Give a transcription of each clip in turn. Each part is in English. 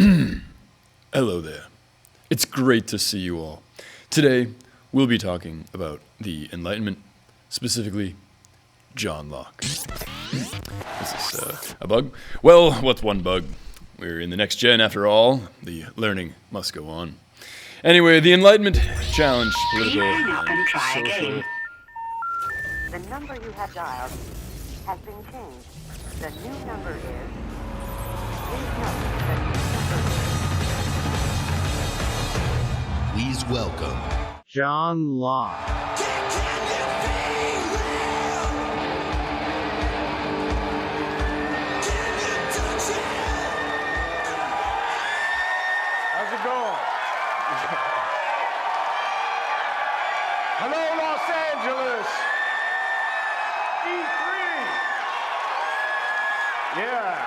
Hello there. It's great to see you all. Today, we'll be talking about the Enlightenment, specifically John Locke. Is this a bug? Well, what's one bug? We're in the next gen after all. The learning must go on. Anyway, the Enlightenment challenged political and social... Again. The number you have dialed has been changed. The new number is... Please note the new number is... Please welcome John Locke. How's it going? Hello, Los Angeles. E3. Yeah.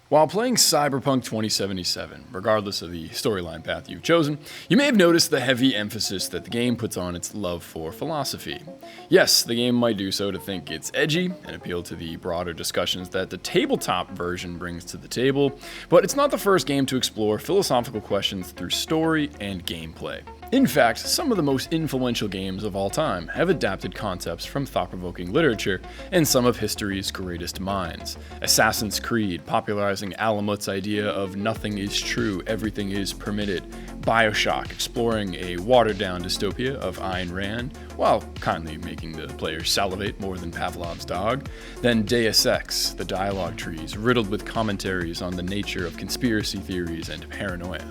While playing Cyberpunk 2077, regardless of the storyline path you've chosen, you may have noticed the heavy emphasis that the game puts on its love for philosophy. Yes, the game might do so to think it's edgy and appeal to the broader discussions that the tabletop version brings to the table, but it's not the first game to explore philosophical questions through story and gameplay. In fact, some of the most influential games of all time have adapted concepts from thought-provoking literature and some of history's greatest minds. Assassin's Creed, popularizing Alamut's idea of nothing is true, everything is permitted. BioShock, exploring a watered-down dystopia of Ayn Rand, while kindly making the players salivate more than Pavlov's dog. Then Deus Ex, the dialogue trees, riddled with commentaries on the nature of conspiracy theories and paranoia.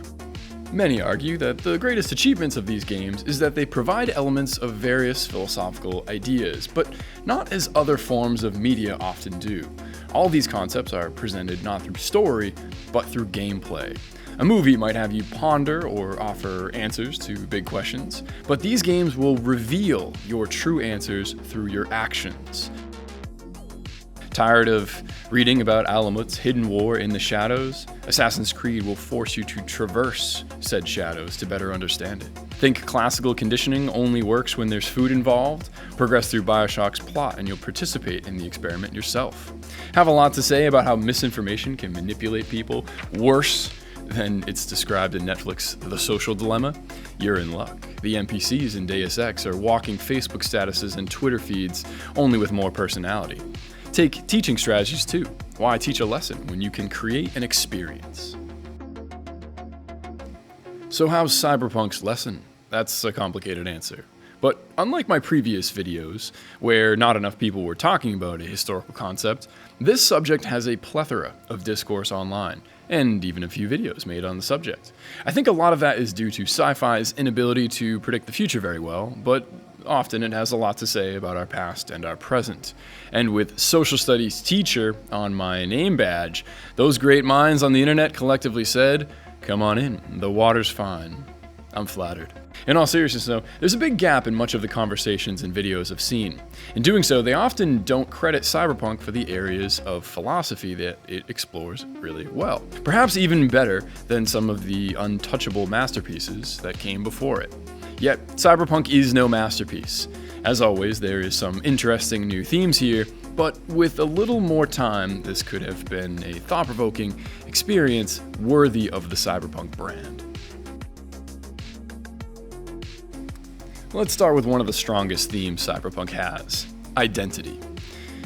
Many argue that the greatest achievements of these games is that they provide elements of various philosophical ideas, but not as other forms of media often do. All these concepts are presented not through story, but through gameplay. A movie might have you ponder or offer answers to big questions, but these games will reveal your true answers through your actions. Tired of reading about Alamut's hidden war in the shadows? Assassin's Creed will force you to traverse said shadows to better understand it. Think classical conditioning only works when there's food involved? Progress through BioShock's plot and you'll participate in the experiment yourself. Have a lot to say about how misinformation can manipulate people worse than it's described in Netflix's The Social Dilemma? You're in luck. The NPCs in Deus Ex are walking Facebook statuses and Twitter feeds, only with more personality. Take teaching strategies too. Why teach a lesson when you can create an experience? So how's Cyberpunk's lesson? That's a complicated answer. But unlike my previous videos, where not enough people were talking about a historical concept, this subject has a plethora of discourse online, and even a few videos made on the subject. I think a lot of that is due to sci-fi's inability to predict the future very well, but often it has a lot to say about our past and our present. And with social studies teacher on my name badge, those great minds on the internet collectively said, "Come on in, the water's fine." I'm flattered. In all seriousness though, there's a big gap in much of the conversations and videos I've seen. In doing so, they often don't credit Cyberpunk for the areas of philosophy that it explores really well. Perhaps even better than some of the untouchable masterpieces that came before it. Yet, Cyberpunk is no masterpiece. As always, there is some interesting new themes here, but with a little more time, this could have been a thought-provoking experience worthy of the Cyberpunk brand. Let's start with one of the strongest themes Cyberpunk has: identity.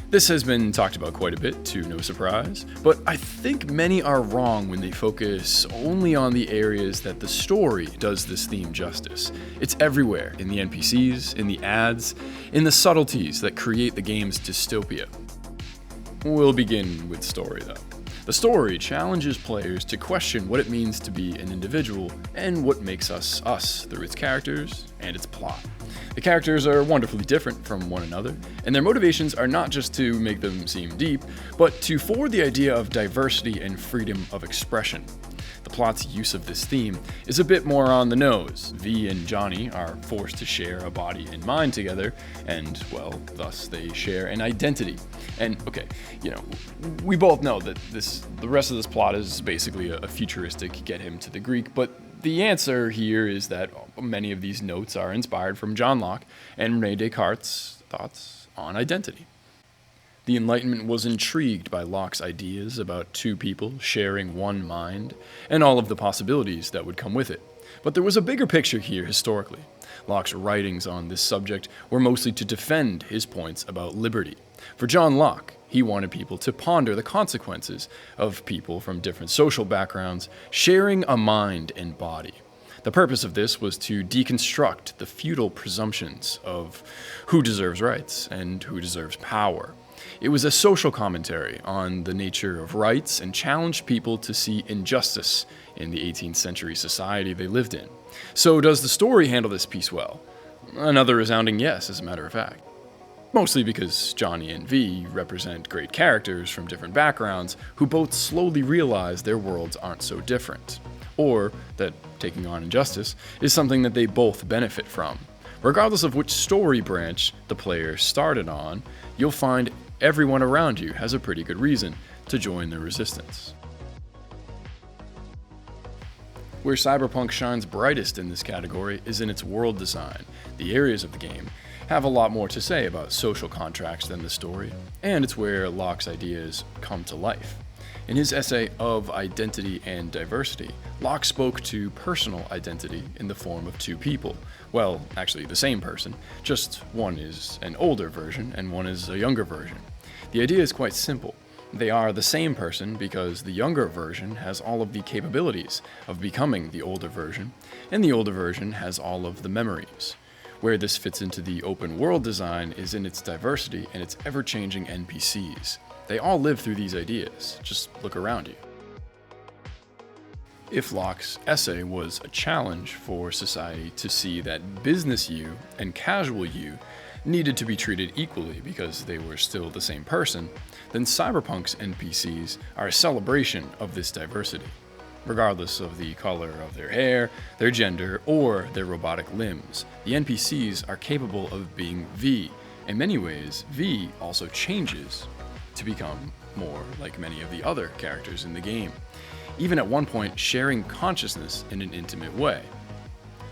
This has been talked about quite a bit, to no surprise, but I think many are wrong when they focus only on the areas that the story does this theme justice. It's everywhere, in the NPCs, in the ads, in the subtleties that create the game's dystopia. We'll begin with story though. The story challenges players to question what it means to be an individual and what makes us us through its characters and its plot. The characters are wonderfully different from one another, and their motivations are not just to make them seem deep, but to forward the idea of diversity and freedom of expression. The plot's use of this theme is a bit more on the nose. V and Johnny are forced to share a body and mind together, and, well, thus they share an identity. And, okay, we both know that the rest of this plot is basically a futuristic get him to the Greek, but the answer here is that many of these notes are inspired from John Locke and René Descartes' thoughts on identity. The Enlightenment was intrigued by Locke's ideas about two people sharing one mind, and all of the possibilities that would come with it. But there was a bigger picture here historically. Locke's writings on this subject were mostly to defend his points about liberty. For John Locke, he wanted people to ponder the consequences of people from different social backgrounds sharing a mind and body. The purpose of this was to deconstruct the feudal presumptions of who deserves rights and who deserves power. It was a social commentary on the nature of rights and challenged people to see injustice in the 18th century society they lived in. So does the story handle this piece well? Another resounding yes, as a matter of fact. Mostly because Johnny and V represent great characters from different backgrounds who both slowly realize their worlds aren't so different, or that taking on injustice is something that they both benefit from. Regardless of which story branch the player started on, you'll find everyone around you has a pretty good reason to join the resistance. Where Cyberpunk shines brightest in this category is in its world design. The areas of the game have a lot more to say about social contracts than the story, and it's where Locke's ideas come to life. In his essay Of Identity and Diversity, Locke spoke to personal identity in the form of two people. Well, actually the same person, just one is an older version and one is a younger version. The idea is quite simple. They are the same person because the younger version has all of the capabilities of becoming the older version, and the older version has all of the memories. Where this fits into the open world design is in its diversity and its ever-changing NPCs. They all live through these ideas. Just look around you. If Locke's essay was a challenge for society to see that business you and casual you needed to be treated equally because they were still the same person, then Cyberpunk's NPCs are a celebration of this diversity. Regardless of the color of their hair, their gender, or their robotic limbs, the NPCs are capable of being V. In many ways, V also changes to become more like many of the other characters in the game, even at one point sharing consciousness in an intimate way.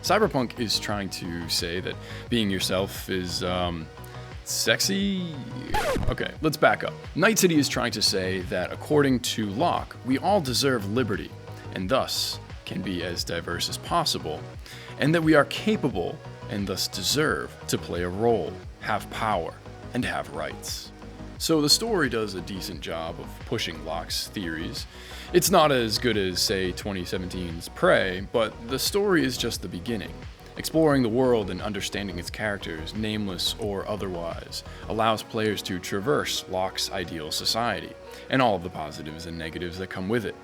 Cyberpunk is trying to say that being yourself is, sexy? Okay, let's back up. Night City is trying to say that according to Locke, we all deserve liberty, and thus can be as diverse as possible, and that we are capable and thus deserve to play a role, have power, and have rights. So the story does a decent job of pushing Locke's theories. It's not as good as, say, 2017's Prey, but the story is just the beginning. Exploring the world and understanding its characters, nameless or otherwise, allows players to traverse Locke's ideal society, and all of the positives and negatives that come with it.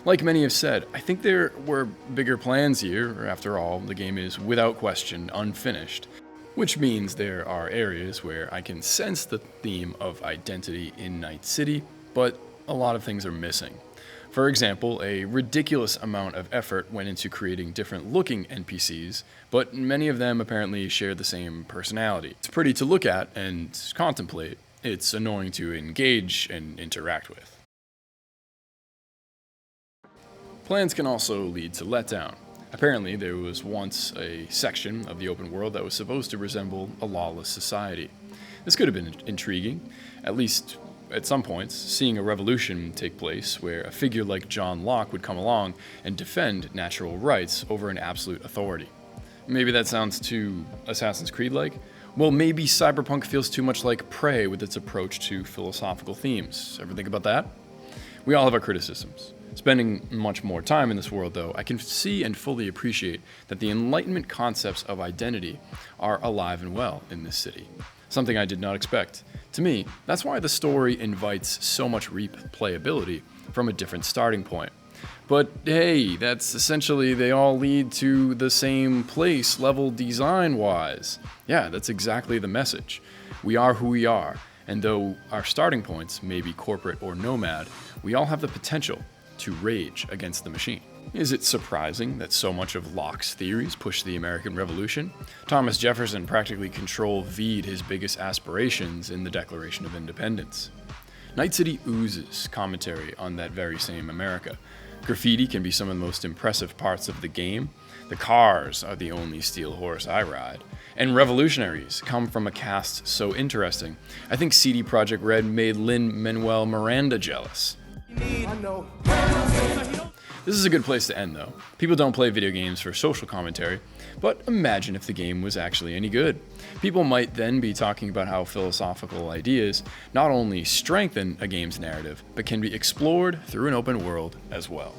Like many have said, I think there were bigger plans here. After all, the game is without question unfinished, which means there are areas where I can sense the theme of identity in Night City, but a lot of things are missing. For example, a ridiculous amount of effort went into creating different looking NPCs, but many of them apparently share the same personality. It's pretty to look at and contemplate. It's annoying to engage and interact with. Plans can also lead to letdown. Apparently, there was once a section of the open world that was supposed to resemble a lawless society. This could have been intriguing, at least at some points, seeing a revolution take place where a figure like John Locke would come along and defend natural rights over an absolute authority. Maybe that sounds too Assassin's Creed-like? Well, maybe Cyberpunk feels too much like Prey with its approach to philosophical themes. Ever think about that? We all have our criticisms. Spending much more time in this world, though, I can see and fully appreciate that the Enlightenment concepts of identity are alive and well in this city. Something I did not expect. To me, that's why the story invites so much replayability from a different starting point. But hey, that's essentially they all lead to the same place level design-wise. Yeah, that's exactly the message. We are who we are, and though our starting points may be corporate or nomad, we all have the potential to rage against the machine. Is it surprising that so much of Locke's theories push the American Revolution? Thomas Jefferson practically V'd his biggest aspirations in the Declaration of Independence. Night City oozes commentary on that very same America. Graffiti can be some of the most impressive parts of the game. The cars are the only steel horse I ride. And revolutionaries come from a cast so interesting. I think CD Projekt Red made Lin-Manuel Miranda jealous. This is a good place to end though. People don't play video games for social commentary, but imagine if the game was actually any good. People might then be talking about how philosophical ideas not only strengthen a game's narrative, but can be explored through an open world as well.